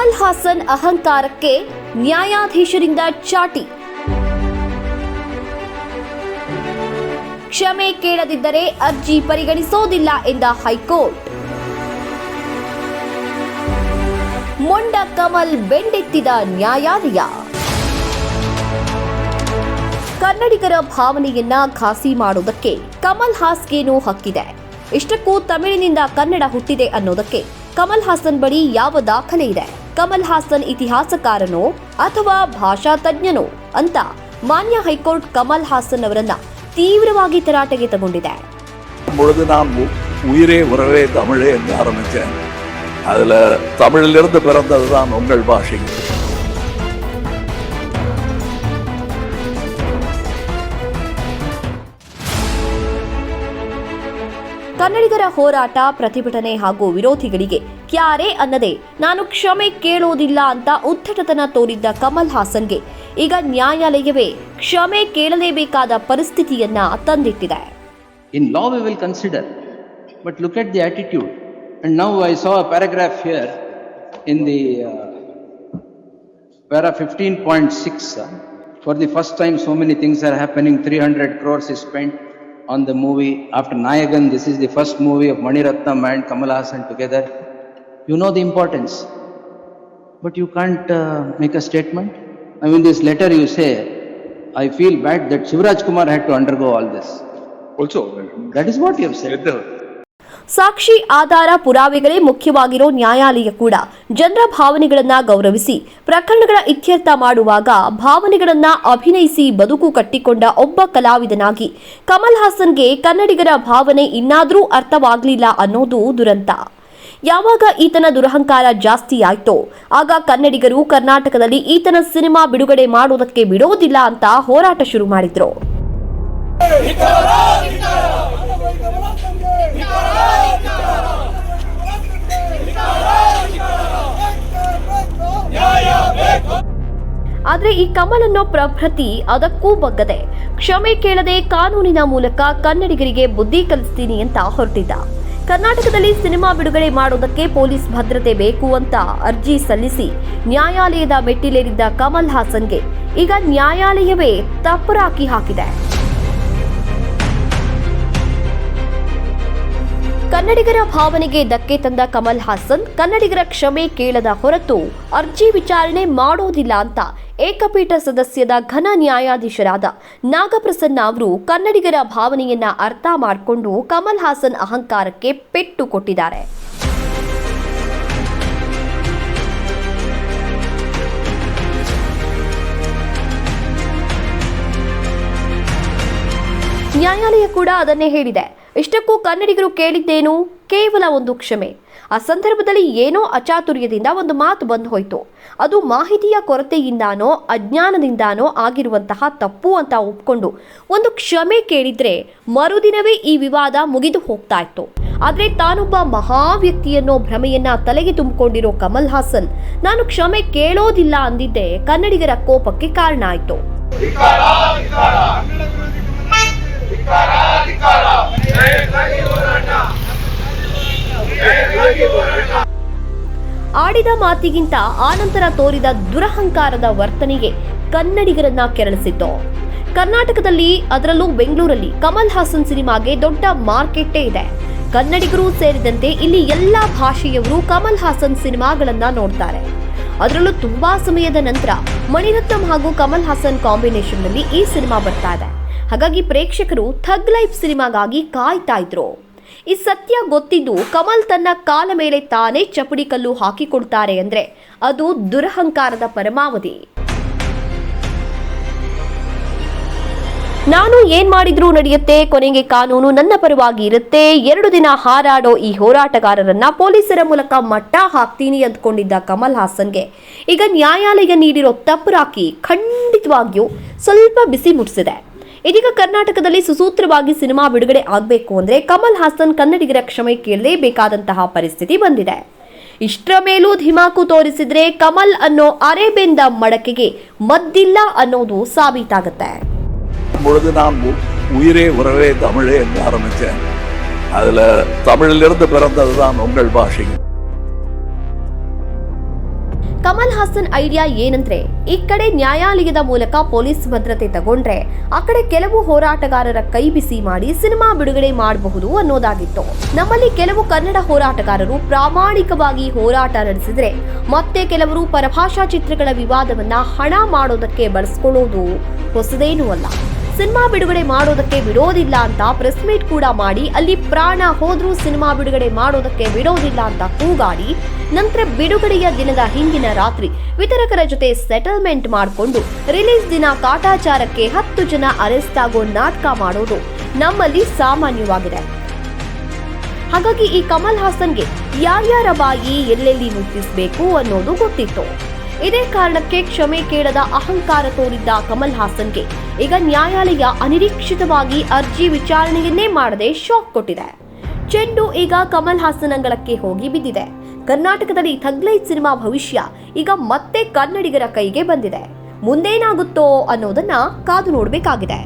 ಕಮಲ್ ಹಾಸನ್ ಅಹಂಕಾರಕ್ಕೆ ನ್ಯಾಯಾಧೀಶರಿಂದ ಚಾಟಿ. ಕ್ಷಮೆ ಕೇಳದಿದ್ದರೆ ಅರ್ಜಿ ಪರಿಗಣಿಸೋದಿಲ್ಲ ಎಂದ ಹೈಕೋರ್ಟ್. ಮೊಂಡ ಕಮಲ್ ಬೆಂಡೆತ್ತಿದ ನ್ಯಾಯಾಲಯ. ಕನ್ನಡಿಗರ ಭಾವನೆಯನ್ನ ಘಾಸಿ ಮಾಡುವುದಕ್ಕೆ ಕಮಲ್ ಹಾಸ್ಗೇನೂ ಹಕ್ಕಿದೆ. ಇಷ್ಟಕ್ಕೂ ತಮಿಳಿನಿಂದ ಕನ್ನಡ ಹುಟ್ಟಿದೆ ಅನ್ನೋದಕ್ಕೆ ಕಮಲ್ ಹಾಸನ್ ಬಳಿ ಯಾವ ದಾಖಲೆ ಇದೆ? ಕಮಲ್ ಹಾಸನ್ ಇತಿಹಾಸಕಾರನೋ ಅಥವಾ ಭಾಷಾ ತಜ್ಞನೋ ಅಂತ ಮಾನ್ಯ ಹೈಕೋರ್ಟ್ ಕಮಲ್ ಹಾಸನ್ ಅವರನ್ನ தீவிரವಾಗಿ தராட்டைக்கு தಗೊಂಡಿದೆ. பொழுது நான் உயிரே உறவே தமிழே என்று ஆரம்பித்தேன். அதுல தமிழிலிருந்து பிறந்ததுதான் உங்கள் பாஷை. ಕನ್ನಡಿಗರ ಹೋರಾಟ, ಪ್ರತಿಭಟನೆ ಹಾಗೂ ವಿರೋಧಿಗಳಿಗೆ ಕ್ಯಾರೆ ಅನ್ನದೆ ನಾನು ಕ್ಷಮೆ ಕೇಳೋದಿಲ್ಲ ಅಂತ ಉದ್ದಟತನ ತೋರಿದ್ದ ಕಮಲ್ ಹಾಸನ್ಗೆ ಈಗ ನ್ಯಾಯಾಲಯವೇ ಕ್ಷಮೆ ಕೇಳಲೇಬೇಕಾದ ಪರಿಸ್ಥಿತಿಯನ್ನ ತಂದಿಟ್ಟಿದೆ. In law we will consider, but look at the attitude. And now I saw a paragraph here in the para 15.6. For the first time so many things are happening. 300 crores is spent on the movie. After Nayagan, this is the first movie of Mani Ratnam and Kamal Haasan together. You know the importance, but you can't make a statement. I mean, this letter you say, I feel bad that Shivraj Kumar had to undergo all this. Also, that is what you have said. ಸಾಕ್ಷಿ, ಆಧಾರ, ಪುರಾವೆಗಳೇ ಮುಖ್ಯವಾಗಿರೋ ನ್ಯಾಯಾಲಯ ಕೂಡ ಜನರ ಭಾವನೆಗಳನ್ನ ಗೌರವಿಸಿ ಪ್ರಕರಣಗಳ ಇತ್ಯರ್ಥ ಮಾಡುವಾಗ ಭಾವನೆಗಳನ್ನ ಅಭಿನಯಿಸಿ ಬದುಕು ಕಟ್ಟಿಕೊಂಡ ಒಬ್ಬ ಕಲಾವಿದನಾಗಿ ಕಮಲ್ ಹಾಸನ್ಗೆ ಕನ್ನಡಿಗರ ಭಾವನೆ ಇನ್ನಾದ್ರೂ ಅರ್ಥವಾಗಲಿಲ್ಲ ಅನ್ನೋದು ದುರಂತ. ಯಾವಾಗ ಈತನ ದುರಹಂಕಾರ ಜಾಸ್ತಿ ಆಯ್ತೋ ಆಗ ಕನ್ನಡಿಗರು ಕರ್ನಾಟಕದಲ್ಲಿ ಈತನ ಸಿನಿಮಾ ಬಿಡುಗಡೆ ಮಾಡೋದಕ್ಕೆ ಬಿಡೋದಿಲ್ಲ ಅಂತ ಹೋರಾಟ ಶುರು ಮಾಡಿದ್ರು. ಆದ್ರೆ ಈ ಕಮಲ್ ಅನ್ನೋ ಪ್ರಭೃತಿ ಅದಕ್ಕೂ ಬಗ್ಗದೆ ಕ್ಷಮೆ ಕೇಳದೆ ಕಾನೂನಿನ ಮೂಲಕ ಕನ್ನಡಿಗರಿಗೆ ಬುದ್ಧಿ ಕಲಿಸ್ತೀನಿ ಅಂತ ಹೊರಟಿದ್ದ. ಕರ್ನಾಟಕದಲ್ಲಿ ಸಿನಿಮಾ ಬಿಡುಗಡೆ ಮಾಡೋದಕ್ಕೆ ಪೊಲೀಸ್ ಭದ್ರತೆ ಬೇಕು ಅಂತ ಅರ್ಜಿ ಸಲ್ಲಿಸಿ ನ್ಯಾಯಾಲಯದ ಮೆಟ್ಟಿಲೇರಿದ್ದ ಕಮಲ್ ಹಾಸನ್ಗೆ ಈಗ ನ್ಯಾಯಾಲಯವೇ ತಪ್ಪರಾಕಿ ಹಾಕಿದೆ. ಕನ್ನಡಿಗರ ಭಾವನೆಗೆ ಧಕ್ಕೆ ತಂದ ಕಮಲ್ ಹಾಸನ್ ಕನ್ನಡಿಗರ ಕ್ಷಮೆ ಕೇಳದ ಹೊರತು ಅರ್ಜಿ ವಿಚಾರಣೆ ಮಾಡೋದಿಲ್ಲ ಅಂತ ಏಕಪೀಠ ಸದಸ್ಯದ ಘನ ನ್ಯಾಯಾಧೀಶರಾದ ನಾಗಪ್ರಸನ್ನ ಅವರು ಕನ್ನಡಿಗರ ಭಾವನೆಯನ್ನ ಅರ್ಥ ಮಾಡಿಕೊಂಡು ಕಮಲ್ ಹಾಸನ್ ಅಹಂಕಾರಕ್ಕೆ ಪೆಟ್ಟು ಕೊಟ್ಟಿದ್ದಾರೆ. ನ್ಯಾಯಾಲಯ ಕೂಡ ಅದನ್ನೇ ಹೇಳಿದೆ. ಇಷ್ಟಕ್ಕೂ ಕನ್ನಡಿಗರು ಕೇಳಿದ್ದೇನು? ಕೇವಲ ಒಂದು ಕ್ಷಮೆ. ಆ ಸಂದರ್ಭದಲ್ಲಿ ಏನೋ ಅಚಾತುರ್ಯದಿಂದ ಒಂದು ಮಾತು ಬಂದು ಹೋಯ್ತು. ಅದು ಮಾಹಿತಿಯ ಕೊರತೆಯಿಂದಾನೋ ಅಜ್ಞಾನದಿಂದಾನೋ ಆಗಿರುವಂತಹ ತಪ್ಪು ಅಂತ ಒಪ್ಕೊಂಡು ಒಂದು ಕ್ಷಮೆ ಕೇಳಿದ್ರೆ ಮರುದಿನವೇ ಈ ವಿವಾದ ಮುಗಿದು ಹೋಗ್ತಾ ಇತ್ತು. ಆದ್ರೆ ತಾನೊಬ್ಬ ಮಹಾ ವ್ಯಕ್ತಿಯನ್ನೋ ಭ್ರಮೆಯನ್ನ ತಲೆಗೆ ತುಂಬಿಕೊಂಡಿರೋ ಕಮಲ್ ಹಾಸನ್ ನಾನು ಕ್ಷಮೆ ಕೇಳೋದಿಲ್ಲ ಅಂದಿದ್ದೆ ಕನ್ನಡಿಗರ ಕೋಪಕ್ಕೆ ಕಾರಣ ಆಯ್ತು. ಆಡಿದ ಮಾತಿಗಿಂತ ಆನಂತರ ತೋರಿದ ದುರಹಂಕಾರದ ವರ್ತನೆಗೆ ಕನ್ನಡಿಗರನ್ನ ಕೆರಳಿಸಿತ್ತು. ಕರ್ನಾಟಕದಲ್ಲಿ, ಅದರಲ್ಲೂ ಬೆಂಗಳೂರಲ್ಲಿ ಕಮಲ್ ಹಾಸನ್ ಸಿನಿಮಾಗೆ ದೊಡ್ಡ ಮಾರ್ಕೆಟ್ಟೇ ಇದೆ. ಕನ್ನಡಿಗರು ಸೇರಿದಂತೆ ಇಲ್ಲಿ ಎಲ್ಲಾ ಭಾಷೆಯವರು ಕಮಲ್ ಹಾಸನ್ ಸಿನಿಮಾಗಳನ್ನ ನೋಡ್ತಾರೆ. ಅದರಲ್ಲೂ ತುಂಬಾ ಸಮಯದ ನಂತರ ಮಣಿರತ್ನಂ ಹಾಗೂ ಕಮಲ್ ಹಾಸನ್ ಕಾಂಬಿನೇಷನ್ ನಲ್ಲಿ ಈ ಸಿನಿಮಾ ಬರ್ತಾ ಇದೆ. ಹಾಗಾಗಿ ಪ್ರೇಕ್ಷಕರು ಥಗ್ ಲೈಫ್ ಸಿನಿಮಾಗಾಗಿ ಕಾಯ್ತಾ ಇದ್ರು. ಈ ಸತ್ಯ ಗೊತ್ತಿದ್ದು ಕಮಲ್ ತನ್ನ ಕಾಲ ಮೇಲೆ ತಾನೇ ಚಪಡಿ ಕಲ್ಲು ಹಾಕಿಕೊಡ್ತಾರೆ ಅಂದ್ರೆ ಅದು ದುರಹಂಕಾರದ ಪರಮಾವಧಿ. ನಾನು ಏನ್ ಮಾಡಿದ್ರೂ ನಡೆಯುತ್ತೆ, ಕೊನೆಗೆ ಕಾನೂನು ನನ್ನ ಪರವಾಗಿ ಇರುತ್ತೆ, 2 ದಿನ ಹಾರಾಡೋ ಈ ಹೋರಾಟಗಾರರನ್ನ ಪೊಲೀಸರ ಮೂಲಕ ಮಟ್ಟ ಹಾಕ್ತೀನಿ ಅಂದ್ಕೊಂಡಿದ್ದ ಕಮಲ್ ಹಾಸನ್ಗೆ ಈಗ ನ್ಯಾಯಾಲಯ ನೀಡಿರೋ ತಪ್ಪರಾಕಿ ಖಂಡಿತವಾಗಿಯೂ ಸ್ವಲ್ಪ ಬಿಸಿ ಮುಟ್ಟಿಸಿದೆ. ಇದೀಗ ಕರ್ನಾಟಕದಲ್ಲಿ ಸುಸೂತ್ರವಾಗಿ ಸಿನಿಮಾ ಬಿಡುಗಡೆ ಆಗಬೇಕು ಅಂದ್ರೆ ಕಮಲ್ ಹಾಸನ್ ಕನ್ನಡಿಗರ ಕ್ಷಮೆ ಕೇಳಲೇಬೇಕಾದಂತಹ ಪರಿಸ್ಥಿತಿ ಬಂದಿದೆ. ಇಷ್ಟರ ಮೇಲೂ ಧಿಮಾಕು ತೋರಿಸಿದ್ರೆ ಕಮಲ್ ಅನ್ನೋ ಅರೆಬೆಂದ ಮಡಕೆಗೆ ಮದ್ದಿಲ್ಲ ಅನ್ನೋದು ಸಾಬೀತಾಗುತ್ತೆ. பொழுது நான் உயிரே உறவே தமிழே என்று ஆரம்பித்தேன். அதுல தமிழிலிருந்து பிறந்ததுதான் உங்கள் பாஷை. ಕಮಲ್ ಹಾಸನ್ ಐಡಿಯಾ ಏನಂದ್ರೆ, ಈ ಕಡೆ ನ್ಯಾಯಾಲಯದ ಮೂಲಕ ಪೊಲೀಸ್ ಭದ್ರತೆ ತಗೊಂಡ್ರೆ ಆ ಕಡೆ ಕೆಲವು ಹೋರಾಟಗಾರರ ಕೈ ಬಿಸಿ ಮಾಡಿ ಸಿನಿಮಾ ಬಿಡುಗಡೆ ಮಾಡಬಹುದು ಅನ್ನೋದಾಗಿತ್ತು. ನಮ್ಮಲ್ಲಿ ಕೆಲವು ಕನ್ನಡ ಹೋರಾಟಗಾರರು ಪ್ರಾಮಾಣಿಕವಾಗಿ ಹೋರಾಟ ನಡೆಸಿದ್ರೆ ಮತ್ತೆ ಕೆಲವರು ಪರಭಾಷಾ ಚಿತ್ರಗಳ ವಿವಾದವನ್ನ ಹಣ ಮಾಡೋದಕ್ಕೆ ಬಳಸ್ಕೊಳ್ಳೋದು ಹೊಸದೇನೂ ಅಲ್ಲ. ಸಿನಿಮಾ ಬಿಡುಗಡೆ ಮಾಡೋದಕ್ಕೆ ಬಿಡೋದಿಲ್ಲ ಅಂತ ಪ್ರೆಸ್ ಮೀಟ್ ಕೂಡ ಮಾಡಿ ಅಲ್ಲಿ ಪ್ರಾಣ ಹೋದ್ರೂ ಸಿನಿಮಾ ಬಿಡುಗಡೆ ಮಾಡೋದಕ್ಕೆ ಬಿಡೋದಿಲ್ಲ ಅಂತ ಕೂಗಾಡಿ ನಂತರ ಬಿಡುಗಡೆಯ ದಿನದ ಹಿಂದಿನ ರಾತ್ರಿ ವಿತರಕರ ಜೊತೆ ಸೆಟಲ್ಮೆಂಟ್ ಮಾಡಿಕೊಂಡು ರಿಲೀಸ್ ದಿನ ಕಾಟಾಚಾರಕ್ಕೆ 10 ಜನ ಅರೆಸ್ಟ್ ಆಗೋ ನಾಟಕ ಮಾಡೋದು ನಮ್ಮಲ್ಲಿ ಸಾಮಾನ್ಯವಾಗಿದೆ. ಹಾಗಾಗಿ ಈ ಕಮಲ್ ಹಾಸನ್ಗೆ ಯಾರ್ಯಾರ ಬಾಯಿ ಎಲ್ಲೆಲ್ಲಿ ಮುಟ್ಟಿಸಬೇಕು ಅನ್ನೋದು ಗೊತ್ತಿತ್ತು. ಇದೇ ಕಾರಣಕ್ಕೆ ಕ್ಷಮೆ ಕೇಳದ ಅಹಂಕಾರ ತೋರಿದ್ದ ಕಮಲ್ ಹಾಸನ್ಗೆ ಈಗ ನ್ಯಾಯಾಲಯ ಅನಿರೀಕ್ಷಿತವಾಗಿ ಅರ್ಜಿ ವಿಚಾರಣೆಯನ್ನೇ ಮಾಡದೆ ಶಾಕ್ ಕೊಟ್ಟಿದೆ. ಚೆಂಡು ಈಗ ಕಮಲ್ ಹಾಸನ್ ಅಂಗಳಕ್ಕೆ ಹೋಗಿ ಬಿದ್ದಿದೆ. ಕರ್ನಾಟಕದಲ್ಲಿ ಥಗ್ ಲೈಫ್ ಸಿನಿಮಾ ಭವಿಷ್ಯ ಈಗ ಮತ್ತೆ ಕನ್ನಡಿಗರ ಕೈಗೆ ಬಂದಿದೆ. ಮುಂದೇನಾಗುತ್ತೋ ಅನ್ನೋದನ್ನ ಕಾದು ನೋಡಬೇಕಾಗಿದೆ.